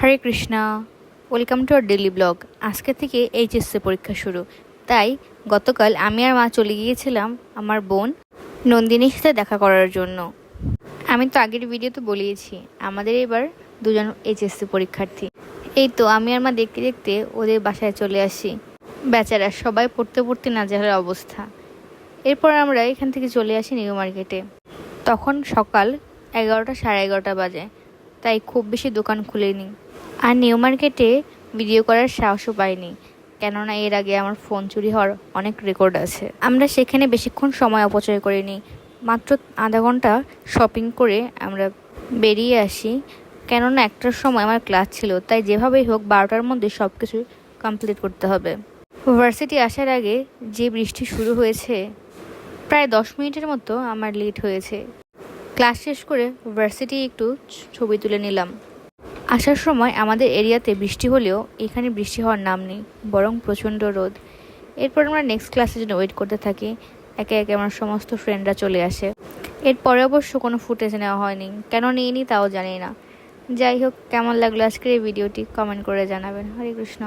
Hare Krishna, welcome to our daily blog. আজকে থেকে HSC পরীক্ষা শুরু, তাই গতকাল আমি আর মা চলে গিয়েছিলাম আমার বোন নন্দিনীর সাথে দেখা করার জন্য। আমি তো আগের ভিডিওতে বলেইছি আমাদের এবার দুজন এইচএসসি পরীক্ষার্থী। এই তো আমি আর মা দেখতে দেখতে ওদের বাসায় চলে আসি। বেচারা সবাই পড়তে পড়তে নাজেহাল অবস্থা। এরপর আমরা এখান থেকে চলে আসি নিউ মার্কেটে। তখন সকাল 11টা সাড়ে 11টা বাজে, তাই খুব বেশি দোকান খুলেনি। আর নিউ মার্কেটে ভিডিও করার সাহসও পাইনি, কেননা এর আগে আমার ফোন চুরি হওয়ার অনেক রেকর্ড আছে। আমরা সেখানে বেশিক্ষণ সময় অপচয় করিনি, মাত্র আধা ঘন্টা শপিং করে আমরা বেরিয়ে আসি। কেননা একটার সময় আমার ক্লাস ছিল, তাই যেভাবেই হোক 12টার মধ্যে সব কিছু কমপ্লিট করতে হবে। ভার্সিটি আসার আগে যে বৃষ্টি শুরু হয়েছে, প্রায় 10 মিনিটের মতো আমার লেট হয়েছে। ক্লাস শেষ করে ভার্সিটি একটু ছবি তুলে নিলাম। আসার সময় আমাদের এরিয়াতে বৃষ্টি হলেও এখানে বৃষ্টি হওয়ার নাম নেই, বরং প্রচণ্ড রোদ। এরপর আমরা নেক্সট ক্লাসের জন্য ওয়েট করতে থাকি। একে একে আমার সমস্ত ফ্রেন্ডরা চলে আসে। এরপরে অবশ্য কোনো ফুটেজ নেওয়া হয়নি, কেন নিইনি তাও জানি না। যাই হোক, কেমন লাগলো আজকের এই ভিডিওটি কমেন্ট করে জানাবেন। হরে কৃষ্ণ।